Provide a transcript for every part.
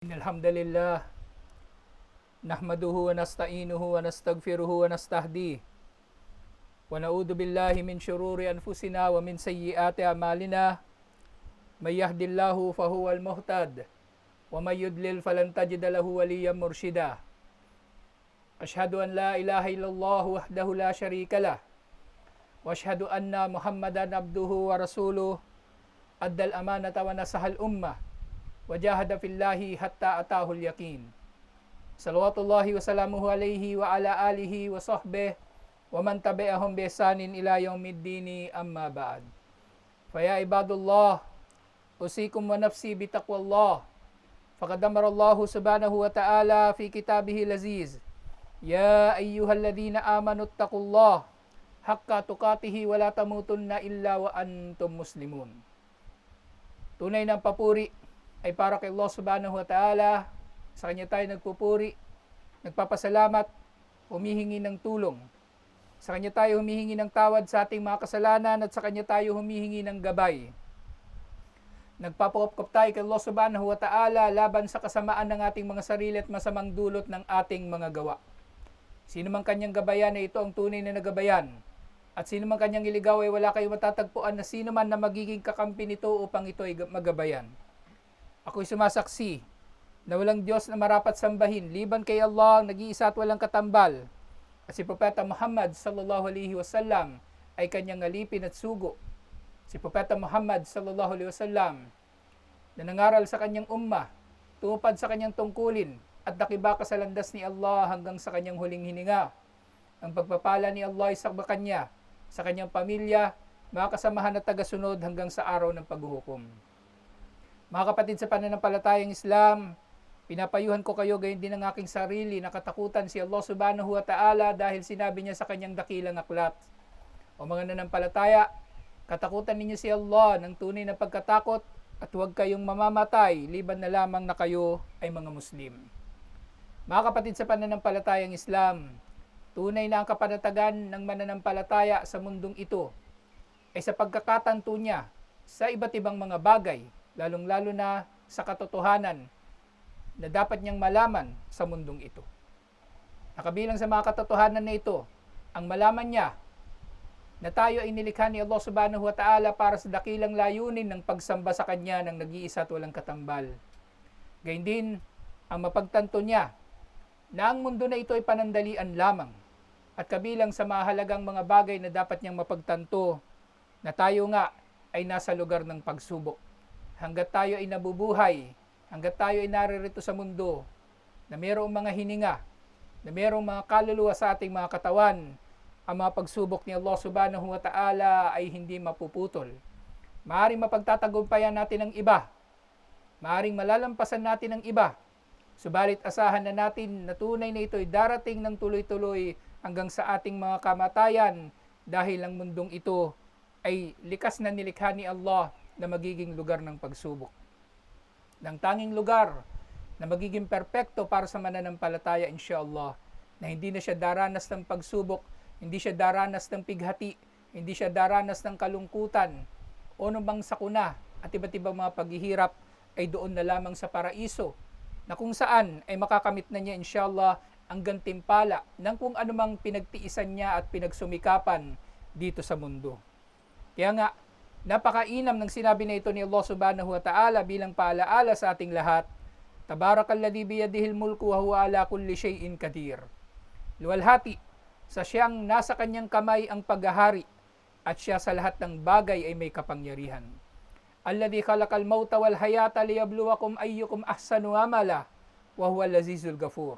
الحمد لله نحمده ونستعينه ونستغفره ونستهديه ونعوذ بالله من شرور أنفسنا ومن سيئات أعمالنا من يهد الله فهو المهتد ومن يضلل فلن تجد له وليا مرشدا أشهد أن لا إله إلا الله وحده لا شريك له وأشهد أن محمدا عبده ورسوله أدى الأمانة ونصح الأمة وجاهد في الله حتى أتاه اليقين صلوات الله وسلامه عليه وعلى آله وصحبه ومن تبعهم بإحسان إلى يوم الدين أما بعد فيا عباد الله أوصيكم ونفسي بتقوى الله فقد أمر الله سبحانه وتعالى في كتابه العزيز يا أيها الذين آمنوا اتقوا الله حق تقاته ولا تموتن إلا وأنتم مسلمون. Tunay ng papuri ay para kay Allah subhanahu wa ta'ala. Sa Kanya tayo nagpupuri, nagpapasalamat, humihingi ng tulong. Sa Kanya tayo humihingi ng tawad sa ating mga kasalanan at sa Kanya tayo humihingi ng gabay. Nagpapaupkop tayo kay Allah subhanahu wa ta'ala laban sa kasamaan ng ating mga sarili at masamang dulot ng ating mga gawa. Sino mang Kanyang gabayan ay ito ang tunay na nagabayan. At sino man Kanyang iligaw ay wala kayong matatagpuan na sino man na magiging kakampi nito upang ito ay magabayan. Ako'y sumasaksi na walang Diyos na marapat sambahin liban kay Allah ang nag-iisa at walang katambal. At si Propeta Muhammad sallallahu alaihi wasallam ay Kanyang alipin at sugo. Si Propeta Muhammad sallallahu alaihi wasallam na nangaral sa Kanyang ummah, tumupad sa Kanyang tungkulin at nakibaka sa landas ni Allah hanggang sa Kanyang huling hininga. Ang pagpapala ni Allah ay sa Kanya, sa Kanyang pamilya, mga kasamahan at tagasunod hanggang sa araw ng paghuhukom. Mga kapatid sa pananampalatayang Islam, pinapayuhan ko kayo gayon din ang aking sarili na katakutan si Allah subhanahu wa ta'ala dahil sinabi niya sa Kanyang dakilang aklat. O mga nanampalataya, katakutan ninyo si Allah ng tunay na pagkatakot at huwag kayong mamamatay liban na lamang na kayo ay mga Muslim. Mga kapatid sa pananampalatayang Islam, tunay na ang kapanatagan ng mananampalataya sa mundong ito ay sa pagkakatanto niya sa iba't ibang mga bagay, lalong-lalo na sa katotohanan na dapat niyang malaman sa mundong ito. Nakabilang sa mga katotohanan na ito, ang malaman niya na tayo ay nilikha ni Allah subhanahu wa ta'ala para sa dakilang layunin ng pagsamba sa Kanya ng nag-iisa at walang katambal. Gayun din, ang mapagtanto niya na ang mundo na ito ay panandalian lamang at kabilang sa mahalagang mga bagay na dapat niyang mapagtanto na tayo nga ay nasa lugar ng pagsubok. Hanggat tayo ay nabubuhay, hanggat tayo ay naririto sa mundo na mayroong mga hininga, na mayroong mga kaluluwa sa ating mga katawan, ang mga pagsubok ni Allah subhanahu wa ta'ala ay hindi mapuputol. Maaring mapagtatagumpayan natin ang iba, maaring malalampasan natin ang iba, subalit asahan na natin na tunay na ito ay darating ng tuloy-tuloy hanggang sa ating mga kamatayan dahil ang mundong ito ay likas na nilikha ni Allah na magiging lugar ng pagsubok. Ng tanging lugar na magiging perpekto para sa mananampalataya insyaAllah, na hindi na siya daranas ng pagsubok, hindi siya daranas ng pighati, hindi siya daranas ng kalungkutan o bang sakuna at iba't ibang mga paghihirap ay doon na lamang sa paraiso, na kung saan ay makakamit na niya insyaAllah ang gantimpala ng kung anumang pinagtiisan niya at pinagsumikapan dito sa mundo. Kaya nga, napakainam ng sinabi na ito ni Allah subhanahu wa ta'ala bilang paalaala sa ating lahat. Tabarakalladzi biyadihil mulku wa huwa ala kulli syai'in qadir. Luwalhati sa siyang nasa Kanyang kamay ang paghahari at siya sa lahat ng bagay ay may kapangyarihan. Alladzi khalaqal mauta wal hayata liyabluwakum ayyukum ahsanu amala wa huwal azizul ghafur.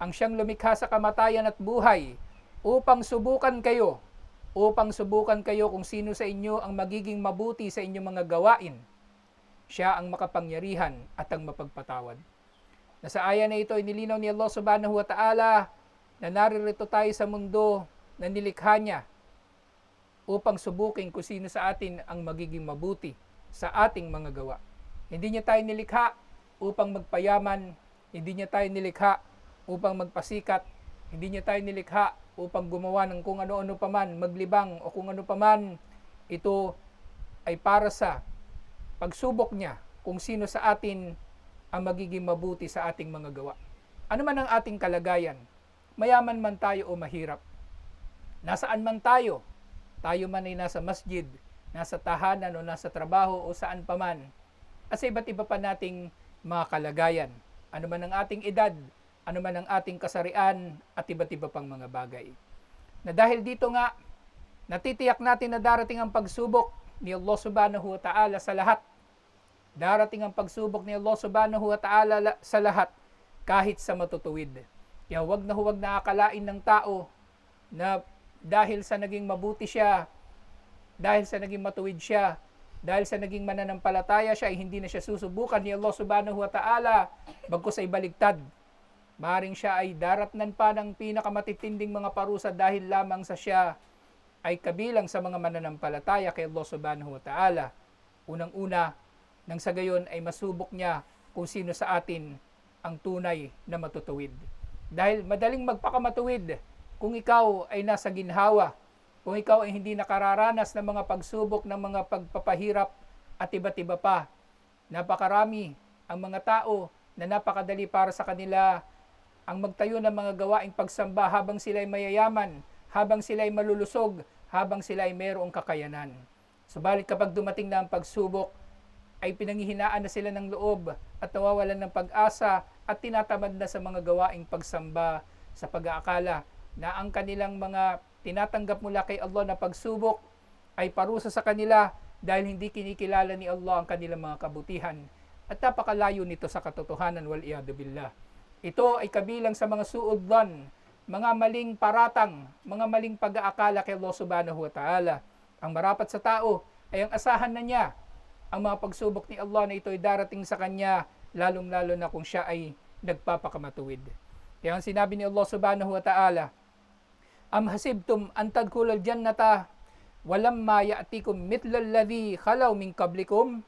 Ang siyang lumikha sa kamatayan at buhay upang subukan kayo kung sino sa inyo ang magiging mabuti sa inyong mga gawain. Siya ang makapangyarihan at ang mapagpatawad. Nasa aya na ito ay nilinaw ni Allah subhanahu wa ta'ala na naririto tayo sa mundo na nilikha niya upang subukin kung sino sa atin ang magiging mabuti sa ating mga gawa. Hindi niya tayo nilikha upang magpayaman, hindi niya tayo nilikha upang magpasikat, hindi niya tayo nilikha upang gumawa ng kung ano-ano paman, maglibang o kung ano paman. Ito ay para sa pagsubok niya kung sino sa atin ang magiging mabuti sa ating mga gawa. Ano man ang ating kalagayan, mayaman man tayo o mahirap, nasaan man tayo man ay nasa masjid, nasa tahanan o nasa trabaho o saan pa man, at sa iba't iba pa nating mga kalagayan, ano man ang ating edad, ano man ang ating kasarian, at iba't iba pang mga bagay. Na dahil dito nga, natitiyak natin na darating ang pagsubok ni Allah subhanahu wa ta'ala sa lahat. Darating ang pagsubok ni Allah subhanahu wa ta'ala sa lahat, kahit sa matutuwid. Kaya huwag na akalain ng tao na dahil sa naging mabuti siya, dahil sa naging matuwid siya, dahil sa naging mananampalataya siya, ay hindi na siya susubukan ni Allah subhanahu wa ta'ala, bagkus ay baligtad. Maring siya ay daratnan pa ng pinakamatitinding mga parusa dahil lamang sa siya ay kabilang sa mga mananampalataya kay Allah subhanahu wa ta'ala. Unang-una, nang sa gayon ay masubok niya kung sino sa atin ang tunay na matutuwid. Dahil madaling magpakamatuwid kung ikaw ay nasa ginhawa, kung ikaw ay hindi nakararanas ng mga pagsubok, ng mga pagpapahirap at iba't iba pa. Napakarami ang mga tao na napakadali para sa kanila ang magtayo ng mga gawaing pagsamba habang sila ay mayayaman, habang sila ay malulusog, habang sila ay mayroong kakayanan. Subalit kapag dumating na ang pagsubok, ay pinanghihinaan na sila ng loob at nawawalan ng pag-asa at tinatamad na sa mga gawaing pagsamba sa pag-aakala na ang kanilang mga tinatanggap mula kay Allah na pagsubok ay parusa sa kanila dahil hindi kinikilala ni Allah ang kanilang mga kabutihan at napakalayo nito sa katotohanan, wal iyadu billah. Ito ay kabilang sa mga suudlan, mga maling paratang, mga maling pag-aakala kay Allah subhanahu wa ta'ala. Ang marapat sa tao ay ang asahan na niya ang mga pagsubok ni Allah na ito ay darating sa kanya, lalong-lalo na kung siya ay nagpapakamatuwid. Kaya ang sinabi ni Allah subhanahu wa ta'ala, Am hasibtum an tadkhulul jannata walamma ya'tikum mithlal ladhi khalaw min qablikum?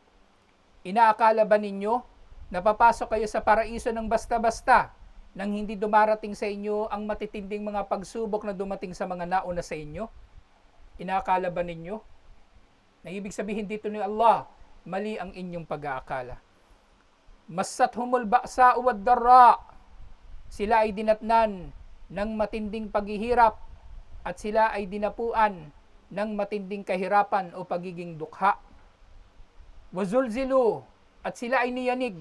Inaakala ba ninyo na papasok kayo sa paraiso ng basta-basta nang hindi dumarating sa inyo ang matitinding mga pagsubok na dumating sa mga nauna sa inyo? Inaakala ba ninyo? Na ibig sabihin dito ni Allah, mali ang inyong pag-aakala. Massathumul ba'sa wad darra. Sila ay dinatnan ng matinding paghihirap at sila ay dinapuan ng matinding kahirapan o pagiging dukha. Wazulzilu, at sila ay niyanig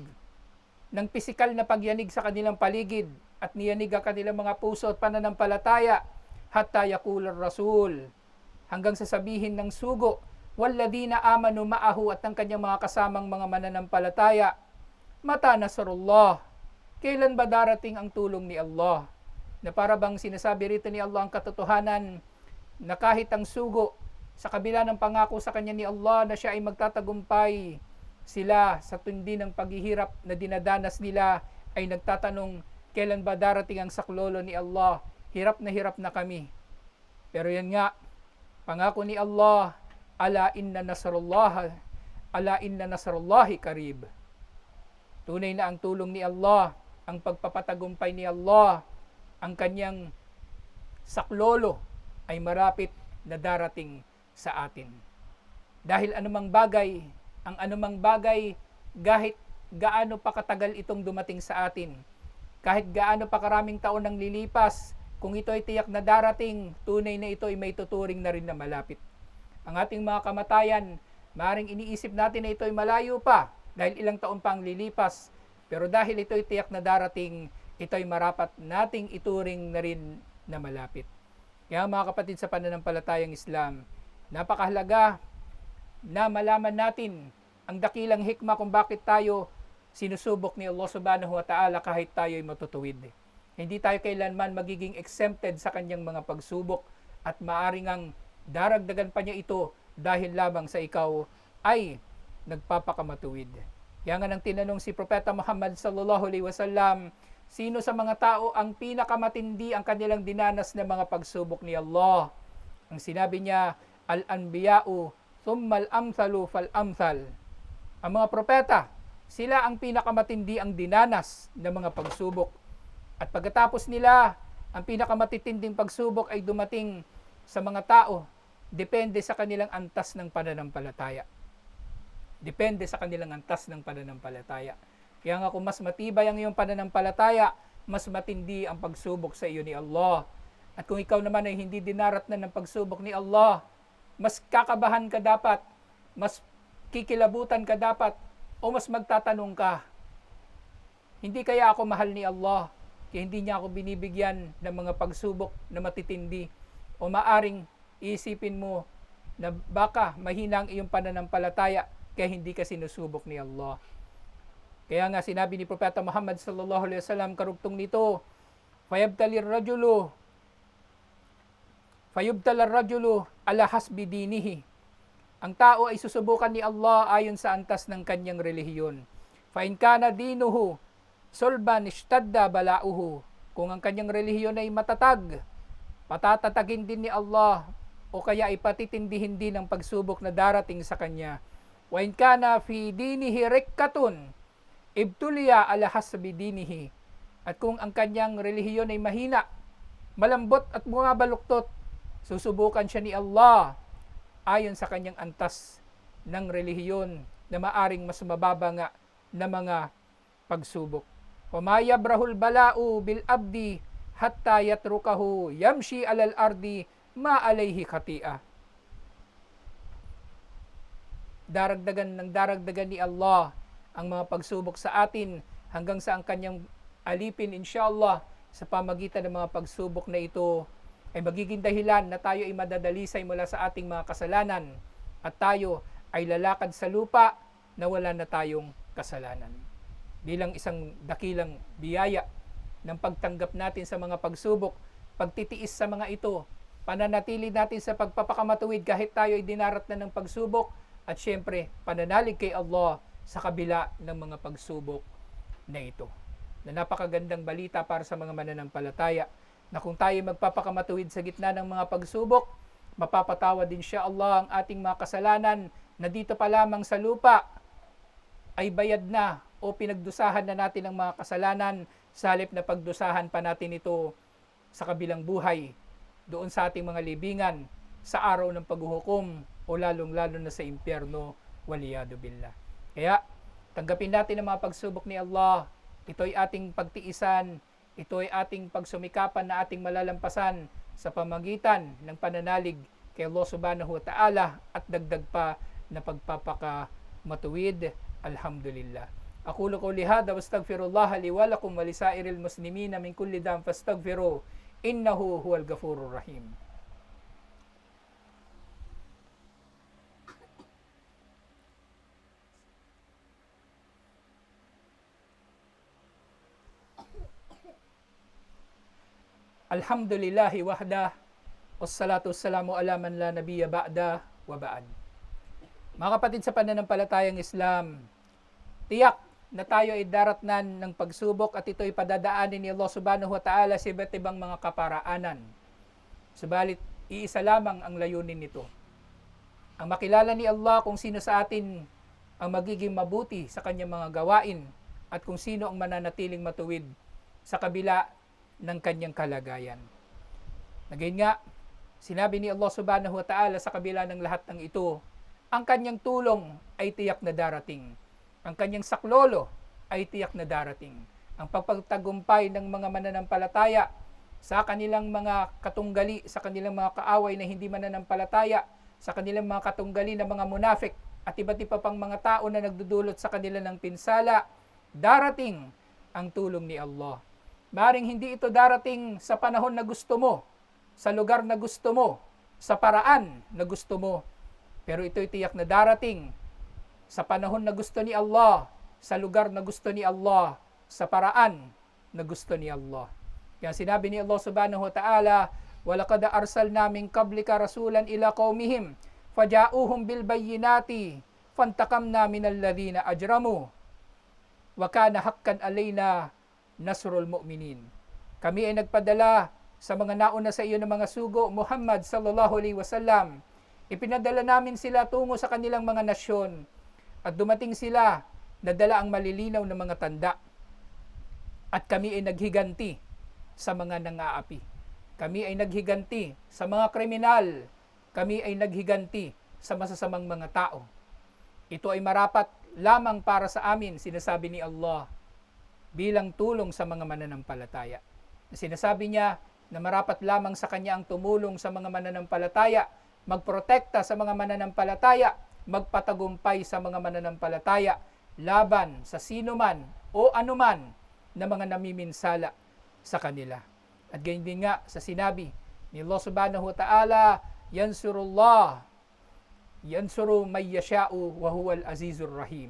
ng pisikal na pagyanig sa kanilang paligid at niyanig ang kanilang mga puso at pananampalataya hatta yaqular rasul, hanggang sasabihin ng sugo, walladina amanu ma'ahu, at ng kanyang mga kasamang mga mananampalataya, mata nasrullah, kailan ba darating ang tulong ni Allah? Na para bang sinasabi rito ni Allah ang katotohanan na kahit ang sugo sa kabila ng pangako sa kanya ni Allah na siya ay magtatagumpay, sila sa tindi ng paghihirap na dinadanas nila ay nagtatanong, kailan ba darating ang saklolo ni Allah? Hirap na kami. Pero yan nga, pangako ni Allah, ala inna nasrullahi karib. Tunay na ang tulong ni Allah, ang pagpapatagumpay ni Allah, ang kanyang saklolo ay marapit na darating sa atin. Dahil anumang bagay, kahit gaano pa katagal itong dumating sa atin, kahit gaano pa karaming taon nang lilipas, kung ito ay tiyak na darating, tunay na ito ay may tuturing na rin na malapit. Ang ating mga kamatayan, maaaring iniisip natin na ito ay malayo pa dahil ilang taon pa ang lilipas. Pero dahil ito ay tiyak na darating, ito ay marapat nating ituring na rin na malapit. Kaya mga kapatid sa pananampalatayang Islam, napakahalaga na malaman natin ang dakilang hikmah kung bakit tayo sinusubok ni Allah subhanahu wa ta'ala kahit tayo ay matutuwid. Hindi tayo kailanman magiging exempted sa kanyang mga pagsubok at maaring ang daragdagan pa niya ito dahil lamang sa ikaw ay nagpapakamatuwid. Kaya nga nang tinanong si Propeta Muhammad sallallahu alaihi wasallam, sino sa mga tao ang pinakamatindi ang kanilang dinanas na mga pagsubok ni Allah? Ang sinabi niya, al-anbiya'u thumma al-amthalu fal-amthal. Ang mga propeta, sila ang pinakamatindi ang dinanas ng mga pagsubok. At pagkatapos nila, ang pinakamatitinding pagsubok ay dumating sa mga tao, depende sa kanilang antas ng pananampalataya. Depende sa kanilang antas ng pananampalataya. Kaya nga kung mas matibay ang iyong pananampalataya, mas matindi ang pagsubok sa iyo ni Allah. At kung ikaw naman ay hindi dinaratnan ng pagsubok ni Allah, mas kakabahan ka dapat, mas kikilabutan ka dapat, o mas magtatanong ka, hindi kaya ako mahal ni Allah, kaya hindi niya ako binibigyan ng mga pagsubok na matitindi, o maaring iisipin mo na baka mahina ang iyong pananampalataya kaya hindi ka sinusubok ni Allah. Kaya nga sinabi ni Propeta Muhammad sallallahu alaihi wasallam karugtong nito, fayubtalir rajulu ala hasbi dinihi. Ang tao ay susubukan ni Allah ayon sa antas ng kanyang relihiyon. Fa in kana dinuhu sulban ishtadda balauhu. Kung ang kanyang relihiyon ay matatag, patatatagin din ni Allah, o kaya ipatitindihin din ang pagsubok na darating sa kanya. Wa in kana fi dinihi rikkatun ibtuliya ala hasbi dinihi. At kung ang kanyang relihiyon ay mahina, malambot at bumabaluktot, susubukan siya ni Allah ayon sa kanyang antas ng relihiyon na maaring mas mababa nga na mga pagsubok. Wa yabrahul bala'u bil abdi hatta yatrukahu yamshi alal ardi ma alayhi khati'ah. Daragdagan ni Allah ang mga pagsubok sa atin hanggang sa ang kanyang alipin inshallah sa pamagitan ng mga pagsubok na ito ay magiging dahilan na tayo ay madadalisay mula sa ating mga kasalanan at tayo ay lalakad sa lupa na wala na tayong kasalanan. Bilang isang dakilang biyaya ng pagtanggap natin sa mga pagsubok, pagtitiis sa mga ito, pananatili natin sa pagpapakamatuwid kahit tayo ay dinarat na ng pagsubok, at syempre pananalig kay Allah sa kabila ng mga pagsubok na ito. Na napakagandang balita para sa mga mananampalataya na kung tayo magpapakamatuwid sa gitna ng mga pagsubok, mapapatawad din siya Allah ang ating mga kasalanan na dito pa lamang sa lupa ay bayad na o pinagdusahan na natin ang mga kasalanan sa halip na pagdusahan pa natin ito sa kabilang buhay doon sa ating mga libingan sa araw ng paghuhukom o lalong-lalo na sa impyerno, waliyadu billah. Kaya tanggapin natin ang mga pagsubok ni Allah. Ito ay ating pagtiisan, ito ay ating pagsumikapan na ating malalampasan sa pamagitan ng pananalig kay Allah subhanahu wa ta'ala at dagdag pa na pagpapakamatuwid. Alhamdulillah. Aqulu qawli hadha wastaghfirullah li wa lakum wa lisairil muslimina min kulli dhanbin fastaghfiruhu innahu huwal ghafurur rahim. Alhamdulillahi wahda wassalatu wassalamu ala man la nabiyya ba'da wa ba'd. Mga kapatid sa pananampalatayang Islam, tiyak na tayo ay daratnan ng pagsubok at ito ay padadaanin ni Allah subhanahu wa ta'ala sa iba't ibang mga kaparaanan. Subalit, iisa lamang ang layunin nito. Ang makilala ni Allah kung sino sa atin ang magiging mabuti sa kanyang mga gawain at kung sino ang mananatiling matuwid sa kabila ng kanyang kalagayan. Nagayon nga, sinabi ni Allah subhanahu wa ta'ala sa kabila ng lahat ng ito, ang kanyang tulong ay tiyak na darating. Ang kanyang saklolo ay tiyak na darating. Ang pagpagtagumpay ng mga mananampalataya sa kanilang mga katunggali, sa kanilang mga kaaway na hindi mananampalataya, sa kanilang mga katunggali na mga munafik at iba't iba pang mga tao na nagdudulot sa kanila ng pinsala, darating ang tulong ni Allah. Maring hindi ito darating sa panahon na gusto mo, sa lugar na gusto mo, sa paraan na gusto mo. Pero ito'y tiyak na darating sa panahon na gusto ni Allah, sa lugar na gusto ni Allah, sa paraan na gusto ni Allah. Kaya sinabi ni Allah subhanahu wa ta'ala, وَلَقَدْ أَرْسَلْنَا مِنْ قَبْلِكَ رَسُولًا إِلَى قَوْمِهِمْ فَجَاءُوهُمْ بِالْبَيِّنَاتِ فَانْتَقَمْنَا مِنَ الَّذِينَ أَجْرَمُوا وَكَانَ حَقًّا عَلَيْنَا Nasrul Mu'minin. Kami ay nagpadala sa mga nauna sa iyo ng mga sugo, Muhammad sallallahu alaihi wasallam. Ipinadala namin sila tungo sa kanilang mga nasyon at dumating sila na dala ang malilinaw na mga tanda. At kami ay naghiganti sa mga nangaapi. Kami ay naghiganti sa mga kriminal. Kami ay naghiganti sa masasamang mga tao. Ito ay marapat lamang para sa amin, sinasabi ni Allah, bilang tulong sa mga mananampalataya. Sinasabi niya na marapat lamang sa Kanya ang tumulong sa mga mananampalataya, magprotekta sa mga mananampalataya, magpatagumpay sa mga mananampalataya, laban sa sinuman o anuman na mga namiminsala sa kanila. At ganyan din nga sa sinabi ni Allah subhanahu wa ta'ala, yansuru may yasha'u wa huwal azizur rahim.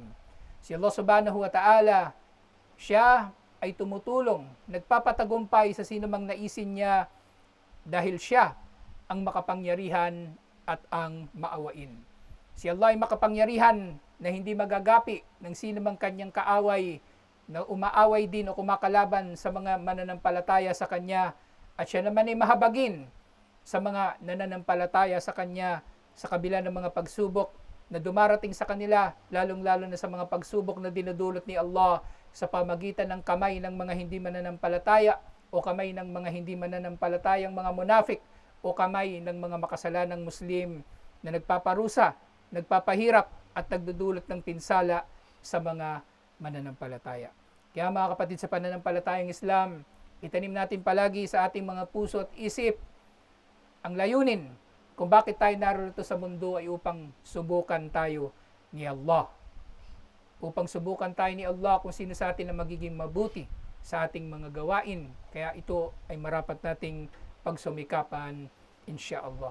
Si Allah subhanahu wa ta'ala, siya ay tumutulong, nagpapatagumpay sa sinumang naisin niya dahil siya ang makapangyarihan at ang maawain. Si Allah ay makapangyarihan na hindi magagapi ng sinumang kanyang kaaway na umaaway din o kumakalaban sa mga mananampalataya sa Kanya, at siya naman ay mahabagin sa mga nananampalataya sa Kanya sa kabila ng mga pagsubok na dumarating sa kanila, lalong-lalo na sa mga pagsubok na dinudulot ni Allah sa pamagitan ng kamay ng mga hindi mananampalataya o kamay ng mga hindi mananampalatayang mga munafik o kamay ng mga makasalanang Muslim na nagpaparusa, nagpapahirap at nagdudulot ng pinsala sa mga mananampalataya. Kaya mga kapatid sa pananampalatayang Islam, itanim natin palagi sa ating mga puso at isip ang layunin kung bakit tayo narito sa mundo ay upang subukan tayo ni Allah. Upang subukan tayo ni Allah kung sino sa atin ang magiging mabuti sa ating mga gawain. Kaya ito ay marapat nating pagsumikapan, insya Allah.